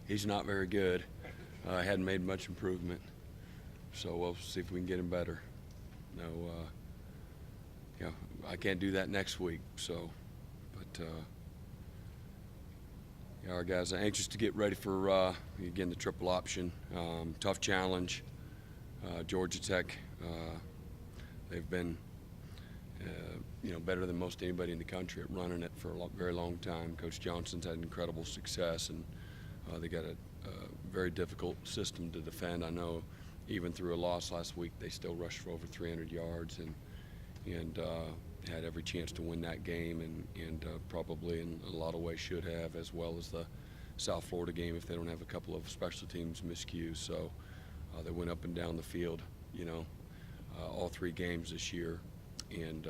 he's not very good. Hadn't made much improvement. So we'll see if we can get him better. No, I can't do that next week. So, but our guys are anxious to get ready for again the triple option. Tough challenge. Georgia Tech. They've been better than most anybody in the country at running it for a very long time. Coach Johnson's had incredible success, and they got a very difficult system to defend. I know even through a loss last week, they still rushed for over 300 yards and had every chance to win that game, and probably in a lot of ways should have, as well as the South Florida game if they don't have a couple of special teams miscues. So they went up and down the field, all 3 games this year, and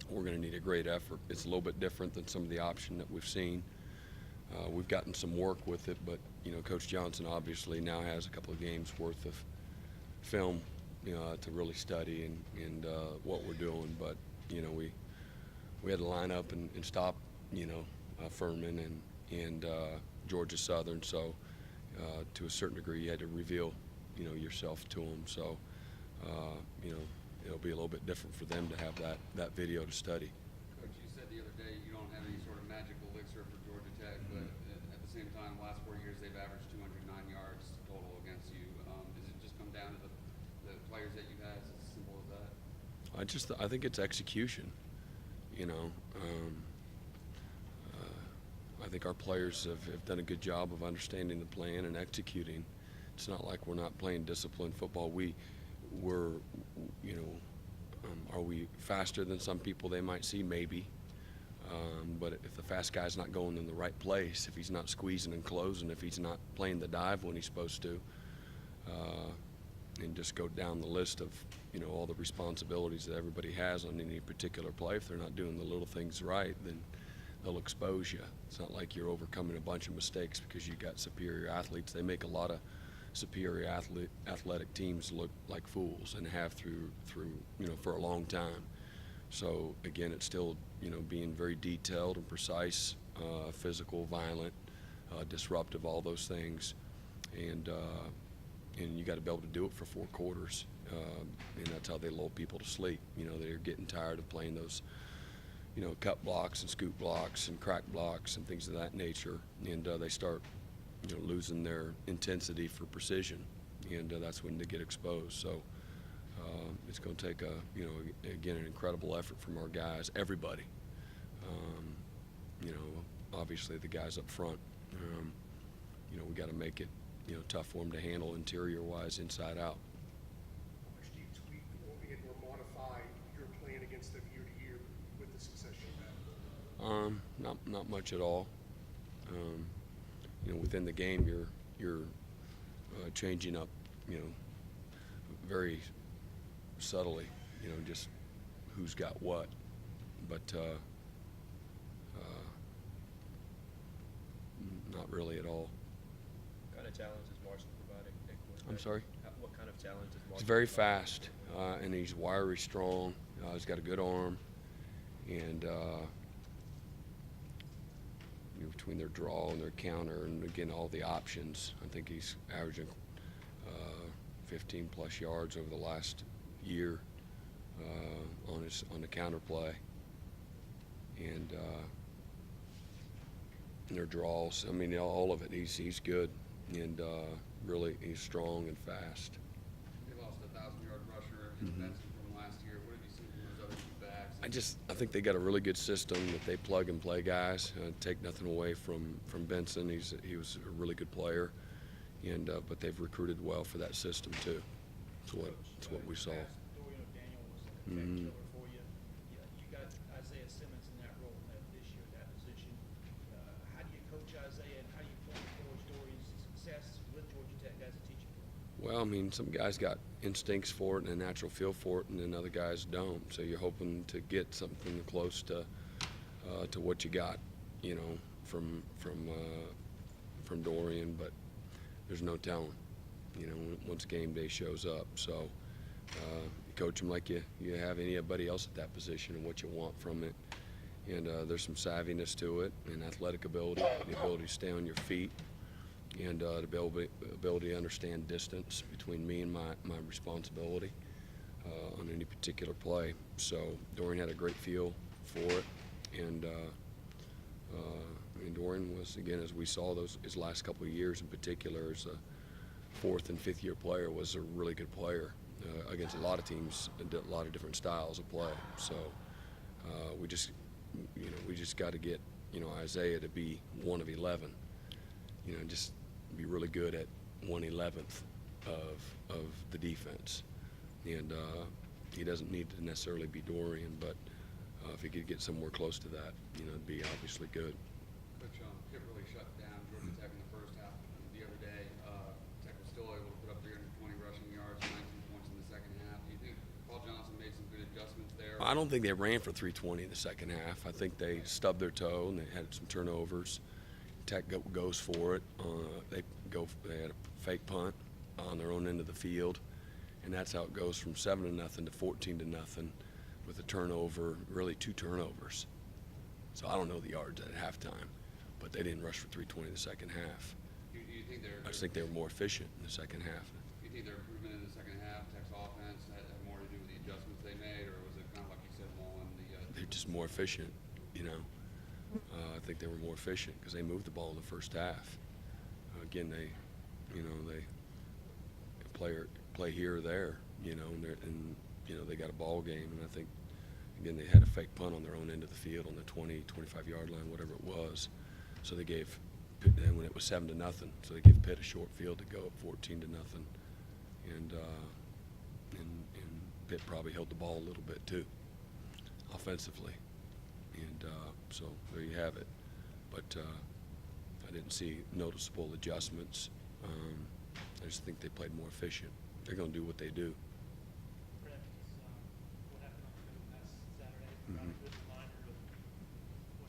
we're going to need a great effort. It's a little bit different than some of the option that we've seen. We've gotten some work with it, but Coach Johnson obviously now has a couple of games worth of film, to really study and what we're doing. But we had to line up and stop, Furman and Georgia Southern. So to a certain degree, you had to reveal, yourself to them. So it'll be a little bit different for them to have that video to study. Coach, you said the other day you don't have any sort of magical elixir for Georgia Tech, but at the same time, last 4 years they've averaged 209 yards total against you. Does it just come down to the players that you have? It's as simple as that? I think it's execution. I think our players have done a good job of understanding the plan and executing. It's not like we're not playing disciplined football. We're are we faster than some people they might see? Maybe. But if the fast guy's not going in the right place, if he's not squeezing and closing, if he's not playing the dive when he's supposed to, and just go down the list of all the responsibilities that everybody has on any particular play, if they're not doing the little things right, then they'll expose you. It's not like you're overcoming a bunch of mistakes because you got superior athletes. They make a lot of superior athletic teams look like fools, and have through for a long time. So again, it's still being very detailed and precise, physical, violent, disruptive, all those things, and you got to be able to do it for 4 quarters, and that's how they lull people to sleep. They're getting tired of playing those cut blocks and scoop blocks and crack blocks and things of that nature, and they start losing their intensity for precision, and that's when they get exposed. So it's going to take again, an incredible effort from our guys, everybody. Obviously the guys up front. We got to make it tough for them to handle interior-wise, inside out. How much do you tweak or begin or modify your plan against them year to year with the success you've had? Not much at all. Within the game, you're changing up, very subtly, just who's got what, but not really at all. What kind of challenge is Marshall providing at quarterback? I'm sorry? What kind of challenge is Marshall He's very providing? fast, and he's wiry, strong. He's got a good arm, and between their draw and their counter, and again all the options, I think he's averaging 15+ yards over the last year on the counter play, and their draws. I mean, all of it. He's good, and really he's strong and fast. They lost a 1,000-yard rusher in Benson from last year. What have you seen from those other 2 backs? I think they got a really good system that they plug and play guys. Take nothing away from Benson. He was a really good player, and but they've recruited well for that system too. That's what we saw. Dorian O'Daniel was a killer for you. You got Isaiah Simmons in that role this year, that position. How do you coach Isaiah, and how do you point towards Dorian's success with Georgia Tech as a teacher? Well, I mean, some guys got instincts for it and a natural feel for it, and then other guys don't. So you're hoping to get something close to what you got, from Dorian, but there's no telling, once game day shows up. So you coach them like you have anybody else at that position and what you want from it, And there's some savviness to it and athletic ability, the ability to stay on your feet, and the ability to understand distance between me and my responsibility on any particular play. So Dorian had a great feel for it, and Dorian was, again, as we saw his last couple of years in particular, as a fourth and fifth year player, was a really good player against a lot of teams, a lot of different styles of play. So we just got to get Isaiah to be 1 of 11, just be really good at 1/11th of the defense. And he doesn't need to necessarily be Dorian, but if he could get somewhere close to that, it'd be obviously good. Coach, Pitt really shut down Georgia Tech in the first half. The other day, Tech was still able to put up 320 rushing yards, 19 points in the second half. Do you think Paul Johnson made some good adjustments there? I don't think they ran for 320 in the second half. I think they stubbed their toe and they had some turnovers. Tech goes for it. They had a fake punt on their own end of the field, and that's how it goes from 7-0 to 14-0 with a turnover, really 2 turnovers. So I don't know the yards at halftime, but they didn't rush for 320 in the second half. Do you think I just think they were more efficient in the second half. Do you think their improvement in the second half, Tech's offense, had more to do with the adjustments they made, or was it kind of like you said, Mullen? They're just more efficient, I think they were more efficient because they moved the ball in the first half. Again, they play here or there, and they got a ball game, and I think again they had a fake punt on their own end of the field on the 20-25 yard line, whatever it was. So they gave Pitt, then when it was 7-0, so they gave Pitt a short field to go up 14-0, and Pitt probably held the ball a little bit too, offensively, and so there you have it. But I didn't see noticeable adjustments. I just think they played more efficient. They're going to do what they do. Brent, what happened on the field last Saturday? Provide a good reminder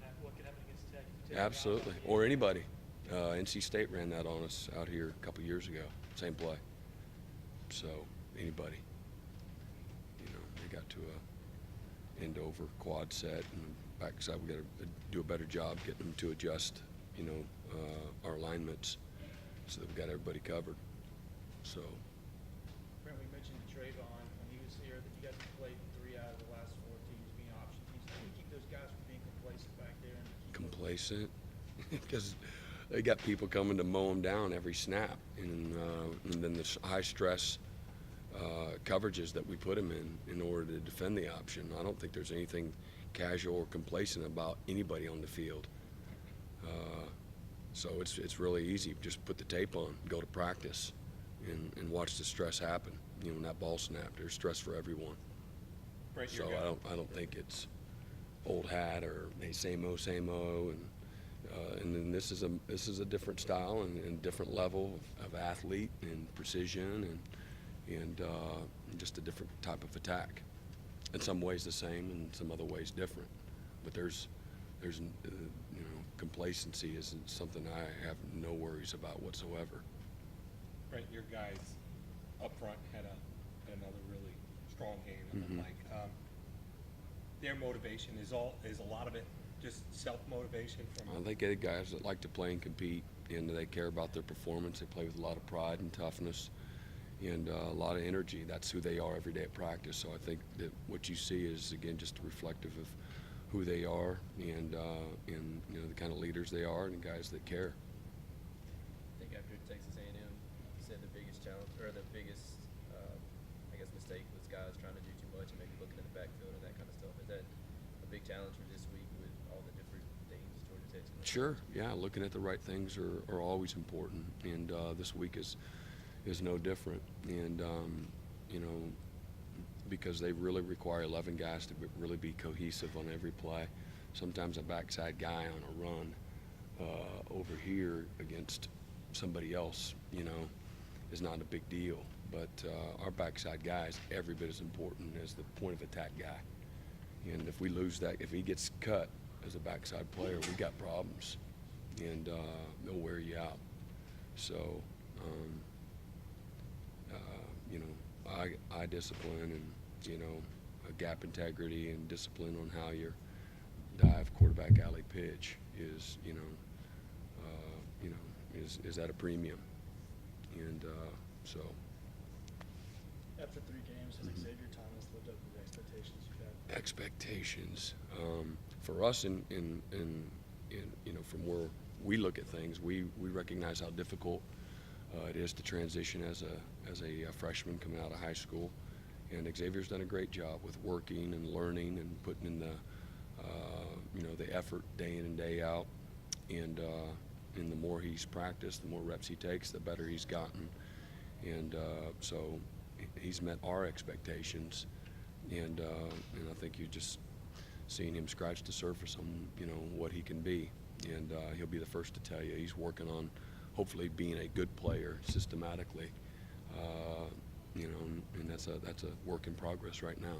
of what could happen against Tech. If Tech Absolutely, got out or anybody. NC State ran that on us out here a couple years ago. Same play. So anybody, they got to a end over quad set and backside. We got to do a better job getting them to adjust, our alignments, so that we got everybody covered. So. Brent, we mentioned Trayvon when he was here that you guys have played 3 out of the last 4 teams being option teams. How do you keep those guys from being complacent back there? And keep Complacent? Because they got people coming to mow them down every snap, and then the high stress coverages that we put them in order to defend the option. I don't think there's anything casual or complacent about anybody on the field. So it's really easy. Just put the tape on, go to practice, and watch the stress happen. When that ball snapped, there's stress for everyone. Brent, So I don't think it's old hat or hey, same o, and then this is a different style and different level of athlete and precision and just a different type of attack. In some ways the same, in some other ways different. But there's complacency isn't something I have no worries about whatsoever. Brent, your guys up front had another really strong game on the mic. Their motivation is a lot of it just self-motivation from. They get guys that like to play and compete, and they care about their performance. They play with a lot of pride and toughness, and a lot of energy. That's who they are every day at practice. So I think that what you see is again just reflective of who they are and the kind of leaders they are and guys that care. I think after Texas A&M, you said the biggest challenge or the biggest, mistake was guys trying to do too much and maybe looking in the backfield and that kind of stuff. Is that a big challenge for this week with all the different things Georgia Tech's going? Sure, yeah. Looking at the right things are always important, and this week is no different. And because they really require 11 guys to really be cohesive on every play. Sometimes a backside guy on a run over here against somebody else, is not a big deal. But our backside guy is every bit as important as the point of attack guy. And if we lose that, if he gets cut as a backside player, we got problems, and they'll wear you out. So, eye discipline and, a gap integrity and discipline on how you're dive quarterback alley pitch is, is at a premium. And so. After 3 games, has Xavier Thomas lived up to the expectations you've had? Expectations for us in from where we look at things, we recognize how difficult it is to transition as a freshman coming out of high school, and Xavier's done a great job with working and learning and putting in the effort day in and day out, and the more he's practiced, the more reps he takes, the better he's gotten, and so he's met our expectations, and I think you just seen him scratch the surface on what he can be, and he'll be the first to tell you he's working on hopefully being a good player systematically, and that's a work in progress right now.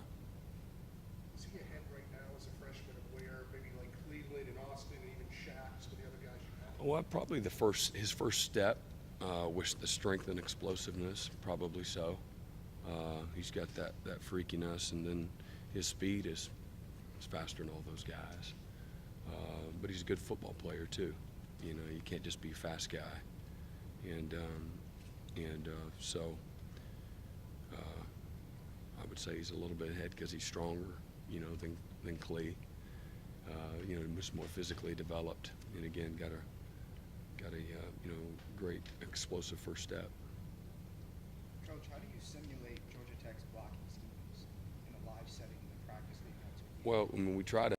Is he ahead right now as a freshman of where maybe like Cleveland and Austin and even Shaq, some of the other guys you have? Well, probably his first step was the strength and explosiveness, probably so. He's got that freakiness, and then his speed is faster than all those guys. But he's a good football player too. You can't just be a fast guy, and so I would say he's a little bit ahead because he's stronger, than Clee. Much more physically developed, and again got a great explosive first step. Coach, how do you simulate Georgia Tech's blocking schemes in a live setting in the practice leading up to a game? Well, we try to